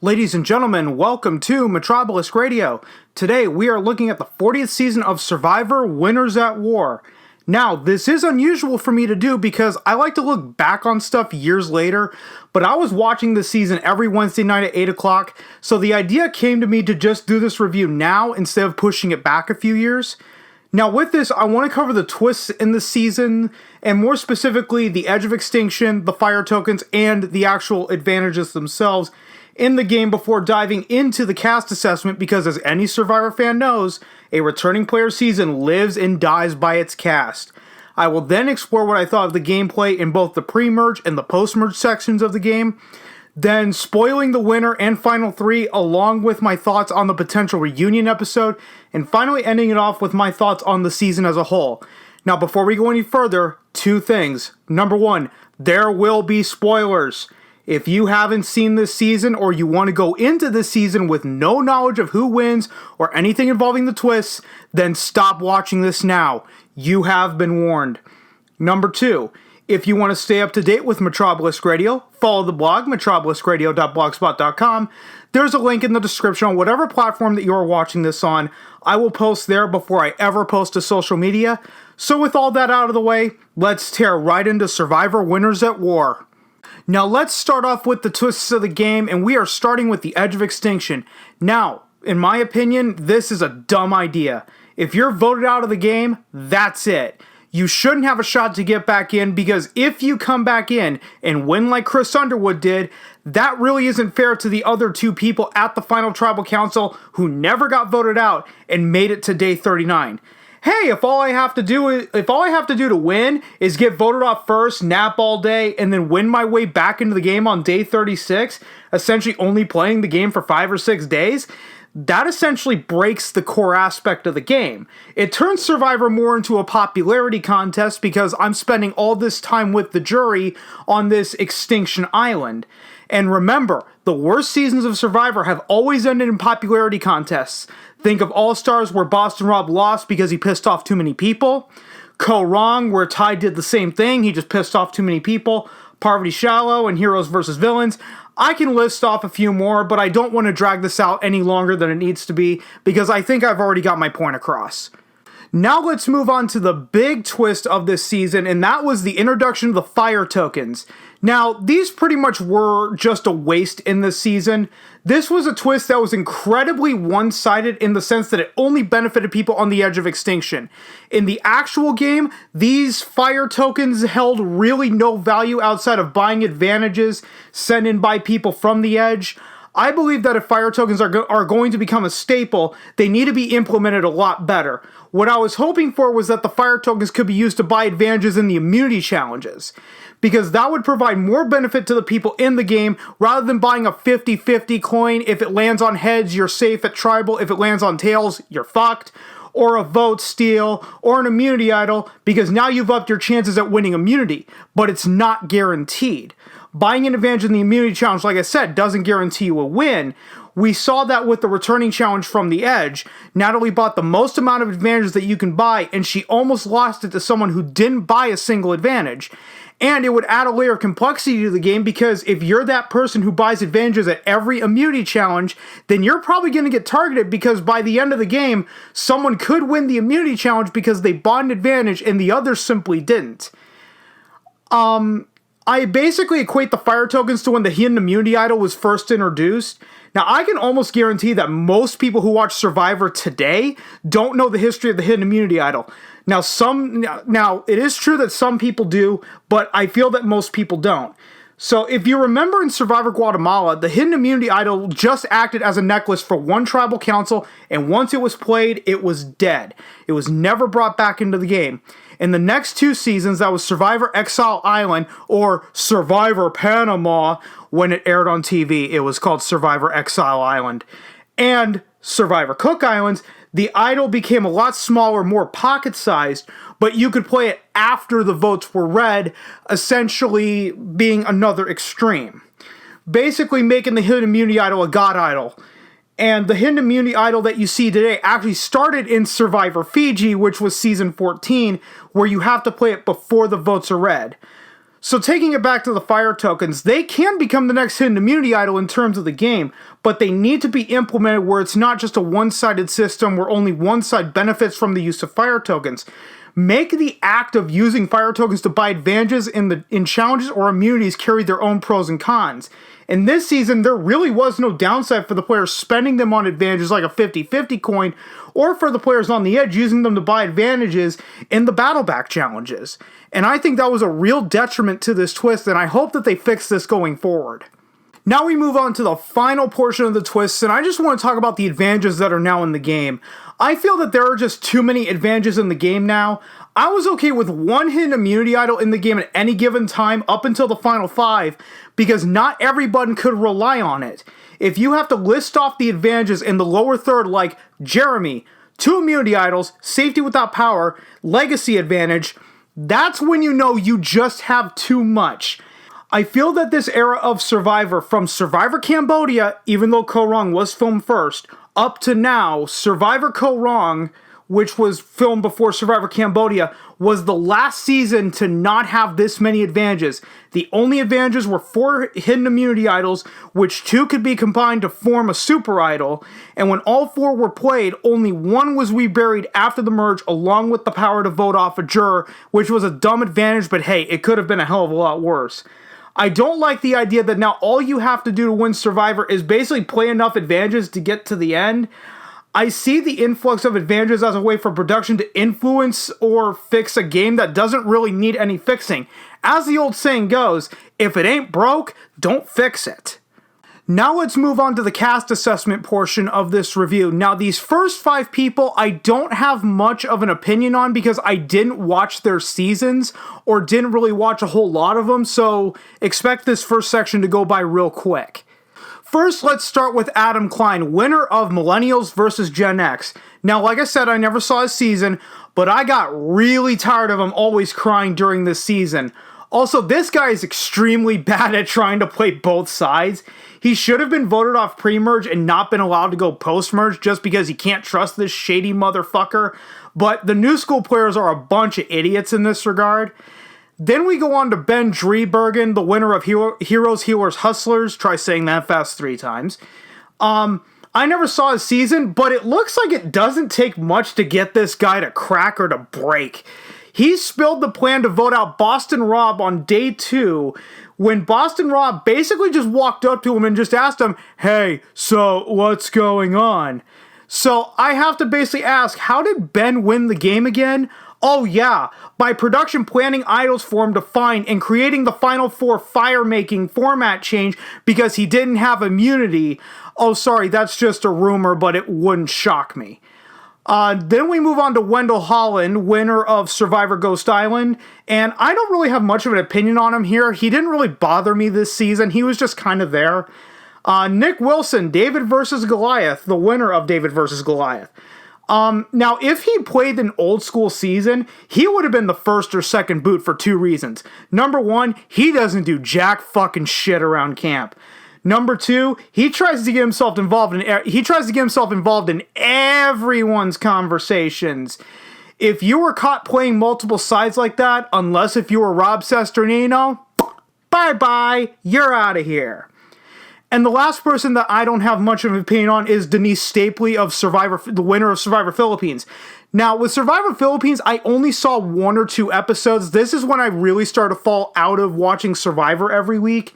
Ladies and gentlemen, welcome to MetrObelisk Radio. Today we are looking at the 40th season of Survivor Winners at War. Now, this is unusual for me to do because I like to look back on stuff years later, but I was watching this season every Wednesday night at 8 o'clock, so the idea came to me to just do this review now instead of pushing it back a few years. Now with this, I want to cover the twists in the season, and more specifically the Edge of Extinction, the fire tokens, and the actual advantages themselves in the game before diving into the cast assessment, because as any Survivor fan knows, a returning player season lives and dies by its cast. I will then explore what I thought of the gameplay in both the pre-merge and the post-merge sections of the game, then spoiling the winner and final three along with my thoughts on the potential reunion episode, and finally ending it off with my thoughts on the season as a whole. Now before we go any further, two things. Number one, there will be spoilers. If you haven't seen this season or you want to go into this season with no knowledge of who wins or anything involving the twists, then stop watching this now. You have been warned. Number two, if you want to stay up to date with MetrObelisk Radio, follow the blog, metrobeliskradio.blogspot.com. There's a link in the description on whatever platform that you are watching this on. I will post there before I ever post to social media. So with all that out of the way, let's tear right into Survivor Winners at War. Now let's start off with the twists of the game, and we are starting with the Edge of Extinction. Now, in my opinion, this is a dumb idea. If you're voted out of the game, that's it. You shouldn't have a shot to get back in, because if you come back in and win like Chris Underwood did, that really isn't fair to the other two people at the final tribal council who never got voted out and made it to day 39. Hey, if all I have to do to win is get voted off first, nap all day, and then win my way back into the game on day 36, essentially only playing the game for 5 or 6 days, that essentially breaks the core aspect of the game. It turns Survivor more into a popularity contest because I'm spending all this time with the jury on this extinction island. And remember, the worst seasons of Survivor have always ended in popularity contests. Think of All-Stars, where Boston Rob lost because he pissed off too many people. Co Wrong, where Ty did the same thing, he just pissed off too many people. Poverty Shallow and Heroes vs. Villains. I can list off a few more, but I don't want to drag this out any longer than it needs to be, because I think I've already got my point across. Now let's move on to the big twist of this season, and that was the introduction of the fire tokens. Now, these pretty much were just a waste in this season. This was a twist that was incredibly one-sided in the sense that it only benefited people on the Edge of Extinction. In the actual game, these fire tokens held really no value outside of buying advantages sent in by people from the Edge. I believe that if fire tokens are going to become a staple, they need to be implemented a lot better. What I was hoping for was that the fire tokens could be used to buy advantages in the immunity challenges, because that would provide more benefit to the people in the game rather than buying a 50-50 coin. If it lands on heads, you're safe at tribal. If it lands on tails, you're fucked. Or a vote steal, or an immunity idol, because now you've upped your chances at winning immunity, but it's not guaranteed. Buying an advantage in the immunity challenge, like I said, doesn't guarantee you a win. We saw that with the returning challenge from the Edge. Natalie bought the most amount of advantages that you can buy, and she almost lost it to someone who didn't buy a single advantage. And it would add a layer of complexity to the game, because if you're that person who buys advantages at every immunity challenge, then you're probably going to get targeted, because by the end of the game, someone could win the immunity challenge because they bought an advantage and the others simply didn't. I basically equate the fire tokens to when the hidden immunity idol was first introduced. Now, I can almost guarantee that most people who watch Survivor today don't know the history of the hidden immunity idol. Now, it is true that some people do, but I feel that most people don't. So, if you remember in Survivor Guatemala, the hidden immunity idol just acted as a necklace for one tribal council, and once it was played, it was dead. It was never brought back into the game. In the next 2 seasons, that was Survivor Exile Island, or Survivor Panama. When it aired on TV, it was called Survivor Exile Island. And Survivor Cook Islands, the idol became a lot smaller, more pocket-sized, but you could play it after the votes were read, essentially being another extreme. Basically making the hidden immunity idol a god idol. And the hidden immunity idol that you see today actually started in Survivor Fiji, which was season 14, where you have to play it before the votes are read. So taking it back to the fire tokens, they can become the next hidden immunity idol in terms of the game, but they need to be implemented where it's not just a one-sided system where only one side benefits from the use of fire tokens. Make the act of using fire tokens to buy advantages in challenges or immunities carry their own pros and cons. In this season, there really was no downside for the players spending them on advantages like a 50-50 coin, or for the players on the edge using them to buy advantages in the battle back challenges. And I think that was a real detriment to this twist, and I hope that they fix this going forward. Now we move on to the final portion of the twists, and I just want to talk about the advantages that are now in the game. I feel that there are just too many advantages in the game now. I was okay with one hidden immunity idol in the game at any given time up until the final 5, because not everyone could rely on it. If you have to list off the advantages in the lower third like Jeremy, 2 immunity idols, safety without power, legacy advantage, that's when you know you just have too much. I feel that this era of Survivor, from Survivor Cambodia, even though Ko Rong was filmed first, up to now, Survivor Ko Rong, which was filmed before Survivor Cambodia, was the last season to not have this many advantages. The only advantages were 4 hidden immunity idols, which 2 could be combined to form a super idol, and when all 4 were played, only 1 was reburied after the merge along with the power to vote off a juror, which was a dumb advantage, but hey, it could have been a hell of a lot worse. I don't like the idea that now all you have to do to win Survivor is basically play enough advantages to get to the end. I see the influx of advantages as a way for production to influence or fix a game that doesn't really need any fixing. As the old saying goes, if it ain't broke, don't fix it. Now let's move on to the cast assessment portion of this review. Now these first 5 people I don't have much of an opinion on because I didn't watch their seasons or didn't really watch a whole lot of them, so expect this first section to go by real quick. First, let's start with Adam Klein, winner of Millennials vs. Gen X. Now, like I said, I never saw his season, but I got really tired of him always crying during this season. Also, this guy is extremely bad at trying to play both sides. He should have been voted off pre-merge and not been allowed to go post-merge just because he can't trust this shady motherfucker. But the new school players are a bunch of idiots in this regard. Then we go on to Ben Driebergen, the winner of Heroes, Healers, Hustlers. Try saying that fast 3 times. I never saw his season, but it looks like it doesn't take much to get this guy to crack or to break. He spilled the plan to vote out Boston Rob on day 2, when Boston Rob basically just walked up to him and just asked him, "Hey, so what's going on?" So I have to basically ask, how did Ben win the game again? Oh yeah, by production planning idols for him to find and creating the Final 4 fire-making format change because he didn't have immunity. Oh sorry, that's just a rumor, but it wouldn't shock me. Then we move on to Wendell Holland, winner of Survivor Ghost Island, and I don't really have much of an opinion on him here. He didn't really bother me this season. He was just kind of there. Nick Wilson, David vs. Goliath, the winner of David vs. Goliath. Now, if he played an old school season, he would have been the first or second boot for 2 reasons. Number 1, he doesn't do jack fucking shit around camp. Number 2, he tries to get himself involved in everyone's conversations. If you were caught playing multiple sides like that, unless if you were Rob Sesternino, bye-bye, you're out of here. And the last person that I don't have much of an opinion on is Denise Stapley of the winner of Survivor Philippines. Now, with Survivor Philippines, I only saw 1 or 2 episodes. This is when I really started to fall out of watching Survivor every week.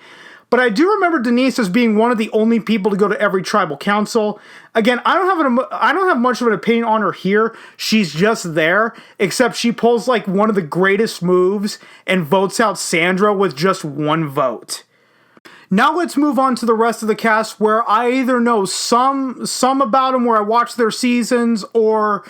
But I do remember Denise as being one of the only people to go to every tribal council. Again, I don't have much of an opinion on her here. She's just there, except she pulls like one of the greatest moves and votes out Sandra with just 1 vote. Now let's move on to the rest of the cast, where I either know some about them, where I watch their seasons, or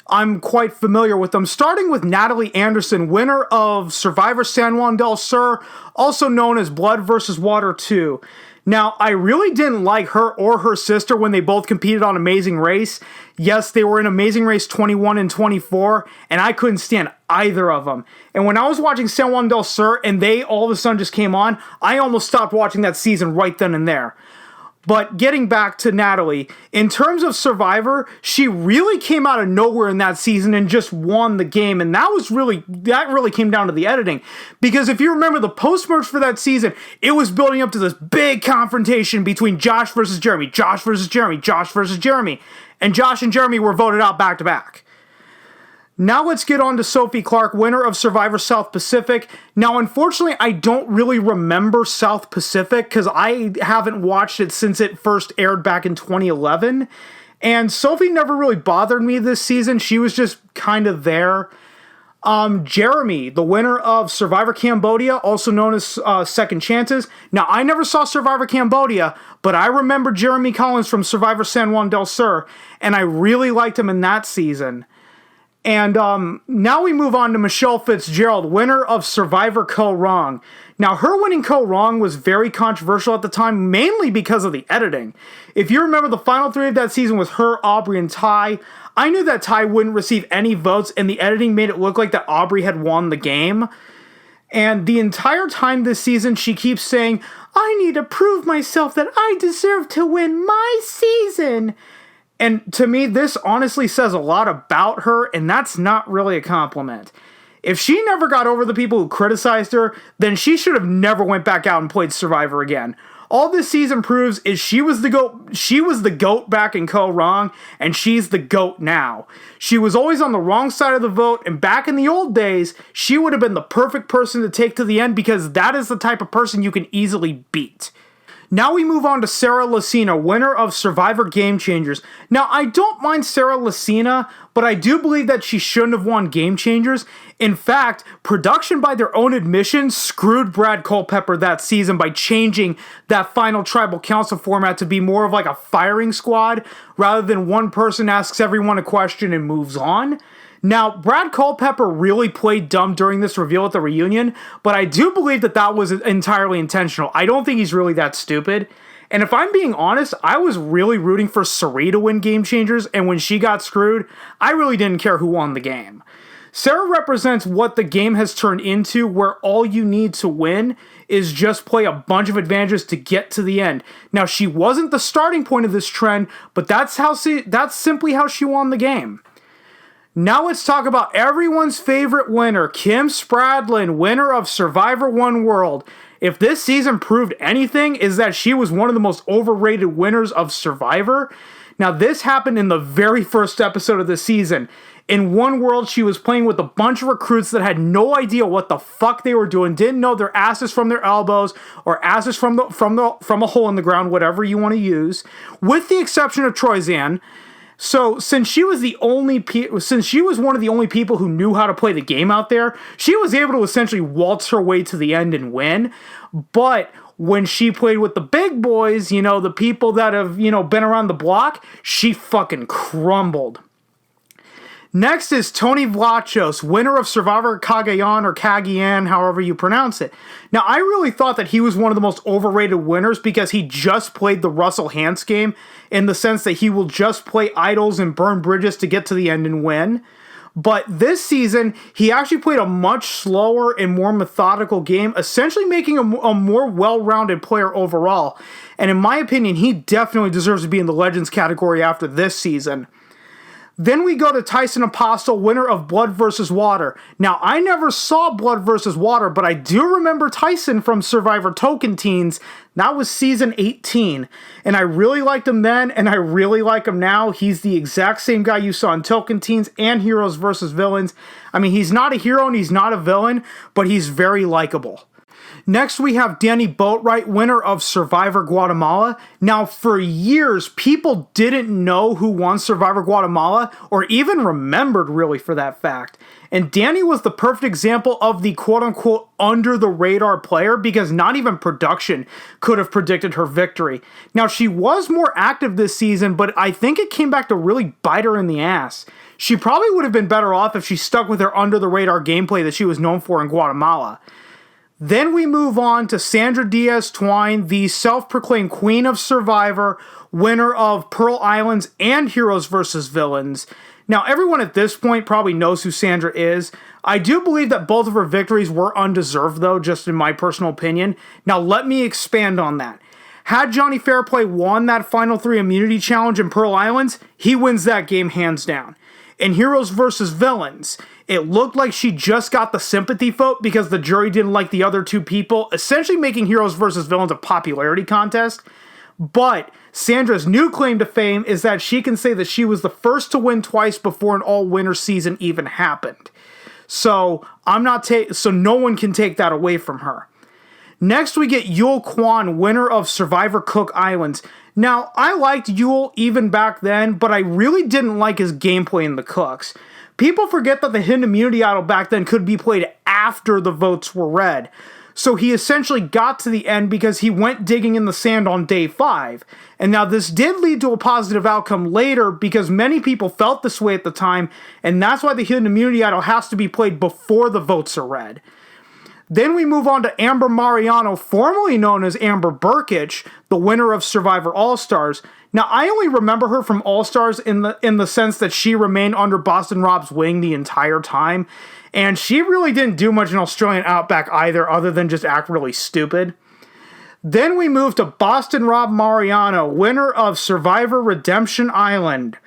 I'm quite familiar with them. Starting with Natalie Anderson, winner of Survivor San Juan del Sur, also known as Blood vs. Water 2. Now, I really didn't like her or her sister when they both competed on Amazing Race. Yes, they were in Amazing Race 21 and 24, and I couldn't stand either of them. And when I was watching San Juan del Sur and they all of a sudden just came on, I almost stopped watching that season right then and there. But getting back to Natalie, in terms of Survivor, she really came out of nowhere in that season and just won the game. And that really came down to the editing. Because if you remember the post-merge for that season, it was building up to this big confrontation between Josh versus Jeremy, Josh versus Jeremy, Josh versus Jeremy. And Josh and Jeremy were voted out back to back. Now let's get on to Sophie Clark, winner of Survivor South Pacific. Now, unfortunately, I don't really remember South Pacific because I haven't watched it since it first aired back in 2011. And Sophie never really bothered me this season. She was just kind of there. Jeremy, the winner of Survivor Cambodia, also known as Second Chances. Now, I never saw Survivor Cambodia, but I remember Jeremy Collins from Survivor San Juan del Sur, and I really liked him in that season. And now we move on to Michelle Fitzgerald, winner of Survivor Co. Wrong. Now, her winning Co. Wrong was very controversial at the time, mainly because of the editing. If you remember, the final three of that season was her, Aubrey, and Ty. I knew that Ty wouldn't receive any votes, and the editing made it look like that Aubrey had won the game. And the entire time this season, she keeps saying, I need to prove myself that I deserve to win my season. And to me, this honestly says a lot about her, and that's not really a compliment. If she never got over the people who criticized her, then she should have never went back out and played Survivor again. All this season proves is she was the GOAT. She was the GOAT back in Co. Wrong, and she's the GOAT now. She was always on the wrong side of the vote, and back in the old days, she would have been the perfect person to take to the end because that is the type of person you can easily beat. Now we move on to Sarah Lacina, winner of Survivor Game Changers. Now, I don't mind Sarah Lacina, but I do believe that she shouldn't have won Game Changers. In fact, production, by their own admission, screwed Brad Culpepper that season by changing that final tribal council format to be more of like a firing squad, rather than one person asks everyone a question and moves on. Now, Brad Culpepper really played dumb during this reveal at the reunion, but I do believe that that was entirely intentional. I don't think he's really that stupid. And if I'm being honest, I was really rooting for Sari to win Game Changers, and when she got screwed, I really didn't care who won the game. Sarah represents what the game has turned into, where all you need to win is just play a bunch of advantages to get to the end. Now, she wasn't the starting point of this trend, but that's simply how she won the game. Now let's talk about everyone's favorite winner, Kim Spradlin, winner of Survivor One World. If this season proved anything, is that she was one of the most overrated winners of Survivor. Now, this happened in the very first episode of the season. In One World, she was playing with a bunch of recruits that had no idea what the fuck they were doing, didn't know their asses from their elbows, or asses from a hole in the ground, whatever you want to use, with the exception of Troyzan. So, since she was one of the only people who knew how to play the game out there, she was able to essentially waltz her way to the end and win. But when she played with the big boys, the people that have, been around the block, she fucking crumbled. Next is Tony Vlachos, winner of Survivor Cagayan or Cagayan, however you pronounce it. Now, I really thought that he was one of the most overrated winners because he just played the Russell Hantz game in the sense that he will just play idols and burn bridges to get to the end and win. But this season, he actually played a much slower and more methodical game, essentially making a more well-rounded player overall. And in my opinion, he definitely deserves to be in the Legends category after this season. Then we go to Tyson Apostle, winner of Blood vs. Water. Now, I never saw Blood vs. Water, but I do remember Tyson from Survivor Token Teens. That was season 18. And I really liked him then, and I really like him now. He's the exact same guy you saw in Token Teens and Heroes vs. Villains. I mean, he's not a hero and he's not a villain, but he's very likable. Next, we have Danny Boatwright, winner of Survivor Guatemala. Now, for years, people didn't know who won Survivor Guatemala, or even remembered, really, for that fact. And Danny was the perfect example of the quote-unquote under-the-radar player, because not even production could have predicted her victory. Now, she was more active this season, but I think it came back to really bite her in the ass. She probably would have been better off if she stuck with her under-the-radar gameplay that she was known for in Guatemala. Then we move on to Sandra Diaz Twine, the self-proclaimed queen of Survivor, winner of Pearl Islands and Heroes vs. Villains. Now, everyone at this point probably knows who Sandra is. I do believe that both of her victories were undeserved, though, just in my personal opinion. Now, let me expand on that. Had Johnny Fairplay won that Final 3 immunity challenge in Pearl Islands, he wins that game hands down. In Heroes vs. Villains, it looked like she just got the sympathy vote because the jury didn't like the other two people, essentially making Heroes vs. Villains a popularity contest. But Sandra's new claim to fame is that she can say that she was the first to win twice before an all-winner season even happened. So no one can take that away from her. Next, we get Yul Kwon, winner of Survivor Cook Islands. Now, I liked Yul even back then, but I really didn't like his gameplay in the Cooks. People forget that the hidden immunity idol back then could be played after the votes were read. So he essentially got to the end because he went digging in the sand on day 5. And now this did lead to a positive outcome later because many people felt this way at the time, and that's why the hidden immunity idol has to be played before the votes are read. Then we move on to Amber Mariano, formerly known as Amber Burkich, the winner of Survivor All-Stars. Now, I only remember her from All-Stars in the sense that she remained under Boston Rob's wing the entire time, and she really didn't do much in Australian Outback either, other than just act really stupid. Then we move to Boston Rob Mariano, winner of Survivor Redemption Island.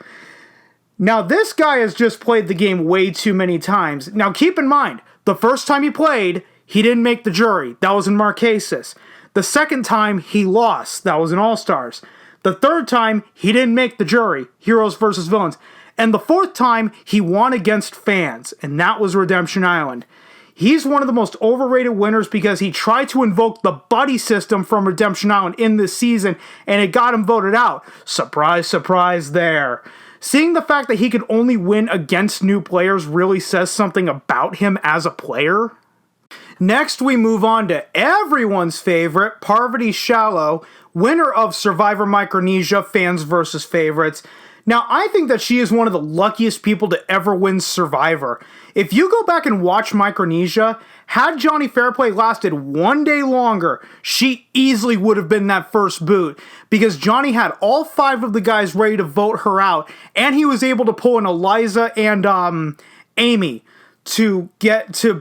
Now, this guy has just played the game way too many times. Now, keep in mind, the first time he played, he didn't make the jury. That was in Marquesas. The second time, he lost. That was in All-Stars. The third time, he didn't make the jury. Heroes vs. Villains. And the fourth time, he won against fans. And that was Redemption Island. He's one of the most overrated winners because he tried to invoke the buddy system from Redemption Island in this season, and it got him voted out. Surprise, surprise there. Seeing the fact that he could only win against new players really says something about him as a player. Next, we move on to everyone's favorite, Parvati Shallow, winner of Survivor Micronesia, fans versus favorites. Now, I think that she is one of the luckiest people to ever win Survivor. If you go back and watch Micronesia, had Johnny Fairplay lasted one day longer, she easily would have been that first boot, because Johnny had all 5 of the guys ready to vote her out, and he was able to pull in Eliza and Amy to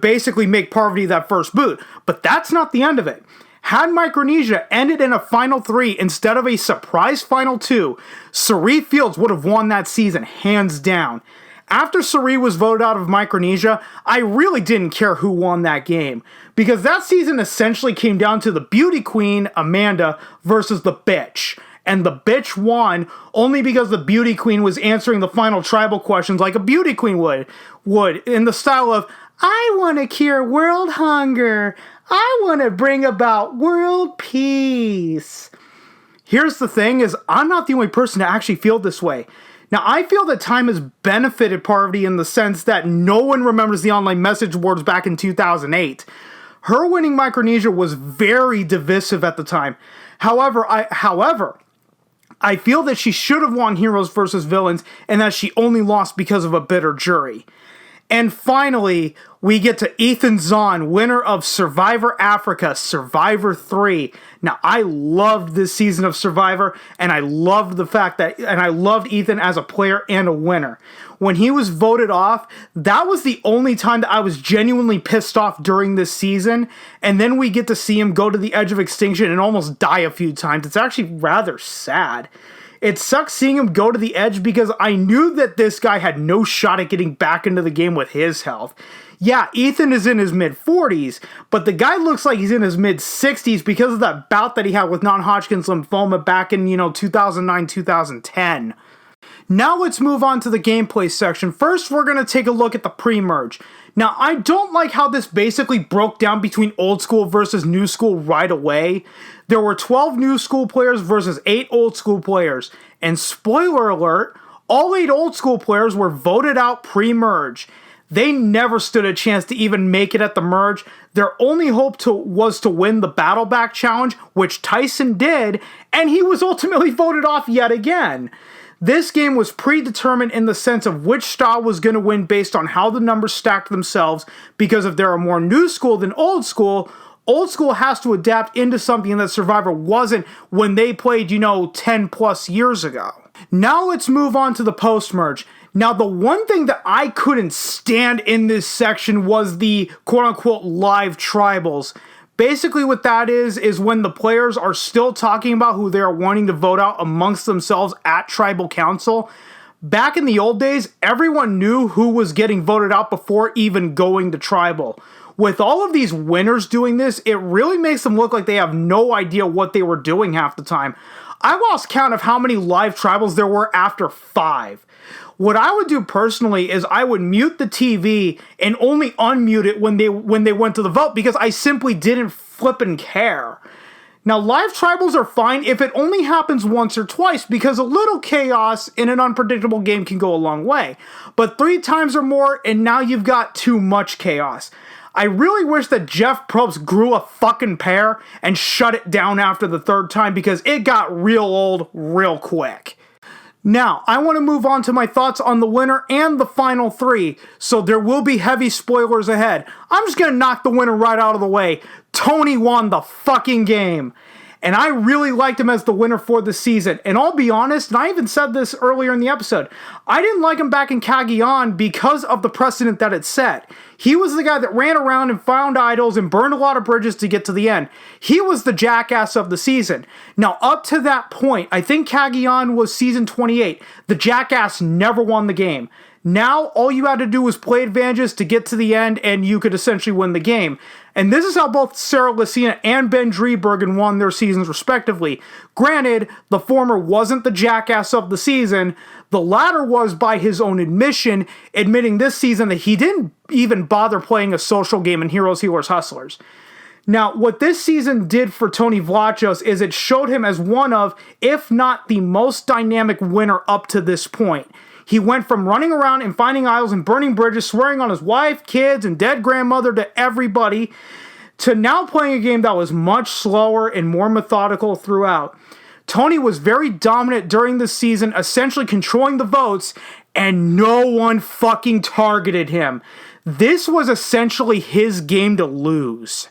basically make Parvati that first boot. But that's not the end of it. Had Micronesia ended in a Final 3 instead of a surprise Final 2, Cirie Fields would have won that season, hands down. After Cirie was voted out of Micronesia, I really didn't care who won that game, because that season essentially came down to the beauty queen, Amanda, versus the bitch. And the bitch won only because the beauty queen was answering the final tribal questions like a beauty queen would in the style of, I want to cure world hunger. I want to bring about world peace. Here's the thing is, I'm not the only person to actually feel this way. Now, I feel that time has benefited Parvati in the sense that no one remembers the online message boards back in 2008. Her winning Micronesia was very divisive at the time. However, I feel that she should have won Heroes vs. Villains and that she only lost because of a bitter jury. And finally, we get to Ethan Zahn, winner of Survivor Africa, Survivor 3. Now, I loved this season of Survivor, and I loved Ethan as a player and a winner. When he was voted off, that was the only time that I was genuinely pissed off during this season, and then we get to see him go to the edge of extinction and almost die a few times. It's actually rather sad. It sucks seeing him go to the edge because I knew that this guy had no shot at getting back into the game with his health. Yeah, Ethan is in his mid-40s, but the guy looks like he's in his mid-60s because of that bout that he had with non-Hodgkin's lymphoma back in, 2009, 2010. Now let's move on to the gameplay section. First, we're going to take a look at the pre-merge. Now, I don't like how this basically broke down between old school versus new school right away. There were 12 new school players versus 8 old school players. And spoiler alert, all 8 old school players were voted out pre-merge. They never stood a chance to even make it at the merge. Their only hope was to win the Battle Back Challenge, which Tyson did, and he was ultimately voted off yet again. This game was predetermined in the sense of which style was going to win based on how the numbers stacked themselves, because if there are more new school than old school has to adapt into something that Survivor wasn't when they played, 10 plus years ago. Now let's move on to the post-merge. Now, the one thing that I couldn't stand in this section was the quote-unquote live tribals, Basically what that is when the players are still talking about who they are wanting to vote out amongst themselves at tribal council. Back in the old days, everyone knew who was getting voted out before even going to tribal. With all of these winners doing this, it really makes them look like they have no idea what they were doing half the time. I lost count of how many live tribals there were after 5. What I would do personally is I would mute the TV and only unmute it when they went to the vote because I simply didn't flippin' care. Now, live tribals are fine if it only happens once or twice because a little chaos in an unpredictable game can go a long way. But 3 times or more and now you've got too much chaos. I really wish that Jeff Probst grew a fucking pair and shut it down after the 3rd time because it got real old real quick. Now, I want to move on to my thoughts on the winner and the final 3, so there will be heavy spoilers ahead. I'm just going to knock the winner right out of the way. Tony won the fucking game. And I really liked him as the winner for the season. And I'll be honest, and I even said this earlier in the episode, I didn't like him back in Cagayan because of the precedent that it set. He was the guy that ran around and found idols and burned a lot of bridges to get to the end. He was the jackass of the season. Now, up to that point, I think Cagayan was season 28. The jackass never won the game. Now, all you had to do was play advantages to get to the end, and you could essentially win the game. And this is how both Sarah Lucina and Ben Driebergen won their seasons respectively. Granted, the former wasn't the jackass of the season. The latter was, by his own admission, admitting this season that he didn't even bother playing a social game in Heroes, Healers, Hustlers. Now, what this season did for Tony Vlachos is it showed him as one of, if not the most dynamic winner up to this point. He went from running around and finding idols and burning bridges, swearing on his wife, kids, and dead grandmother to everybody, to now playing a game that was much slower and more methodical throughout. Tony was very dominant during the season, essentially controlling the votes, and no one fucking targeted him. This was essentially his game to lose.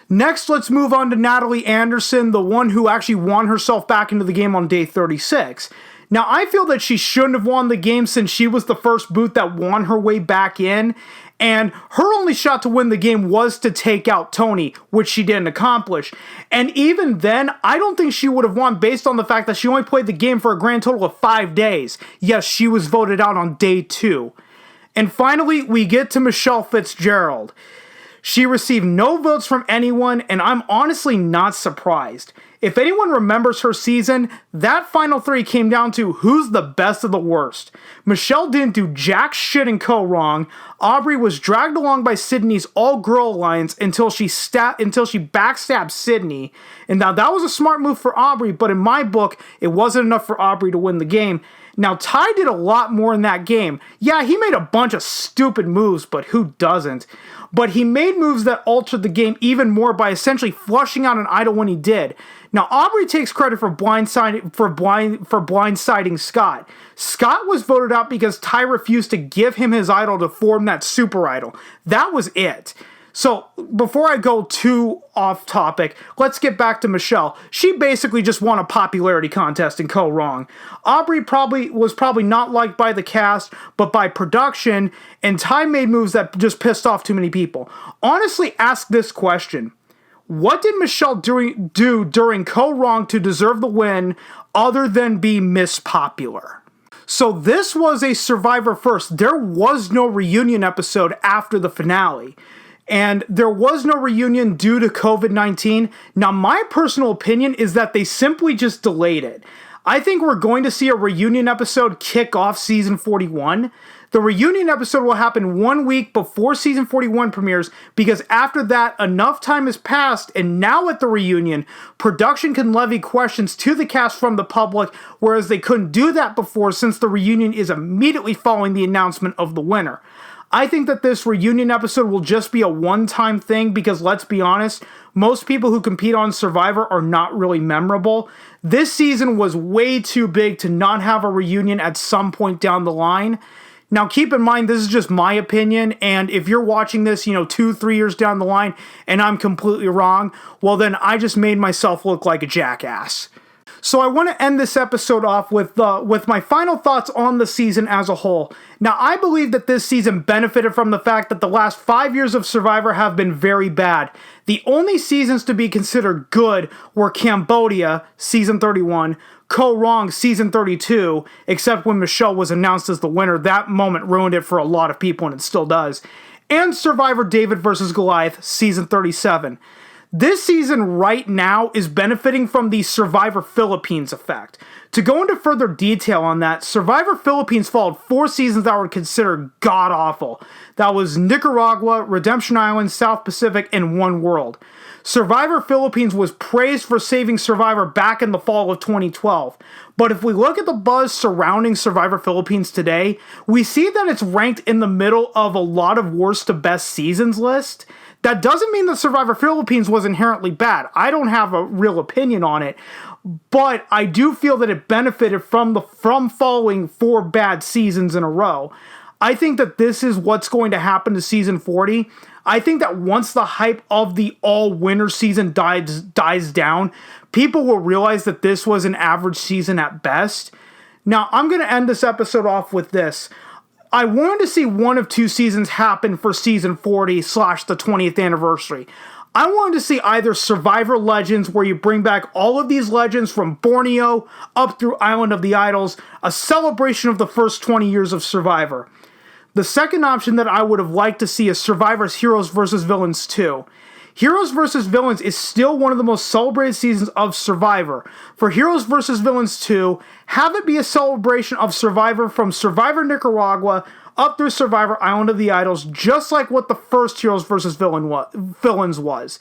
Next, let's move on to Natalie Anderson, the one who actually won herself back into the game on day 36. Now, I feel that she shouldn't have won the game since she was the first boot that won her way back in, and her only shot to win the game was to take out Tony, which she didn't accomplish. And even then, I don't think she would have won based on the fact that she only played the game for a grand total of 5 days. Yes, she was voted out on day 2. And finally, we get to Michelle Fitzgerald. She received no votes from anyone, and I'm honestly not surprised. If anyone remembers her season, that final 3 came down to who's the best of the worst. Michelle didn't do jack shit and co wrong. Aubrey was dragged along by Sydney's all-girl alliance until she backstabbed Sydney. And now that was a smart move for Aubrey, but in my book, it wasn't enough for Aubrey to win the game. Now, Ty did a lot more in that game. Yeah, he made a bunch of stupid moves, but who doesn't? But he made moves that altered the game even more by essentially flushing out an idol when he did. Now, Aubrey takes credit for blindsiding Scott. Scott was voted out because Ty refused to give him his idol to form that super idol. That was it. So, before I go too off topic, let's get back to Michelle. She basically just won a popularity contest and co-wrong. Aubrey was probably not liked by the cast, but by production, and Ty made moves that just pissed off too many people. Honestly, ask this question. What did Michelle do during co-wrong to deserve the win other than be Miss Popular? So this was a Survivor first. There was no reunion episode after the finale. And there was no reunion due to COVID-19. Now, my personal opinion is that they simply just delayed it. I think we're going to see a reunion episode kick off season 41. The reunion episode will happen 1 week before season 41 premieres because after that, enough time has passed, and now at the reunion, production can levy questions to the cast from the public, whereas they couldn't do that before since the reunion is immediately following the announcement of the winner. I think that this reunion episode will just be a one-time thing because, let's be honest, most people who compete on Survivor are not really memorable. This season was way too big to not have a reunion at some point down the line. Now, keep in mind, this is just my opinion, and if you're watching this, 2-3 years down the line, and I'm completely wrong, well then I just made myself look like a jackass. So I want to end this episode off with my final thoughts on the season as a whole. Now, I believe that this season benefited from the fact that the last 5 years of Survivor have been very bad. The only seasons to be considered good were Cambodia, season 31, Ko Rong, season 32, except when Michelle was announced as the winner. That moment ruined it for a lot of people, and it still does. And Survivor David vs. Goliath, season 37. This season right now is benefiting from the Survivor Philippines effect. To go into further detail on that, Survivor Philippines followed 4 seasons that were considered god-awful. That was Nicaragua, Redemption Island, South Pacific, and One World. Survivor Philippines was praised for saving Survivor back in the fall of 2012. But if we look at the buzz surrounding Survivor Philippines today, we see that it's ranked in the middle of a lot of worst to best seasons list. That doesn't mean that Survivor Philippines was inherently bad. I don't have a real opinion on it, but I do feel that it benefited from following 4 bad seasons in a row. I think that this is what's going to happen to season 40. I think that once the hype of the all-winner season dies down, people will realize that this was an average season at best. Now, I'm going to end this episode off with this. I wanted to see one of 2 seasons happen for season 40 / the 20th anniversary. I wanted to see either Survivor Legends, where you bring back all of these legends from Borneo up through Island of the Idols, a celebration of the first 20 years of Survivor. The second option that I would have liked to see is Survivor's Heroes vs. Villains 2. Heroes vs. Villains is still one of the most celebrated seasons of Survivor. For Heroes vs. Villains 2, have it be a celebration of Survivor from Survivor Nicaragua up through Survivor Island of the Idols, just like what the first Heroes vs. Villains was.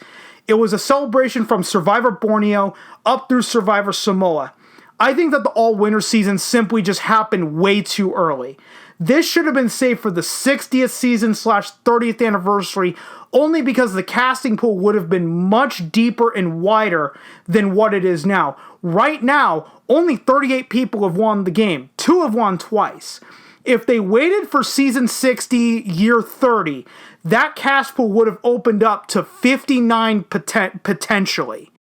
It was a celebration from Survivor Borneo up through Survivor Samoa. I think that the all-winner season simply just happened way too early. This should have been saved for the 60th season / 30th anniversary, only because the casting pool would have been much deeper and wider than what it is now. Right now, only 38 people have won the game. 2 have won twice. If they waited for season 60, year 30, that cast pool would have opened up to 59 potentially.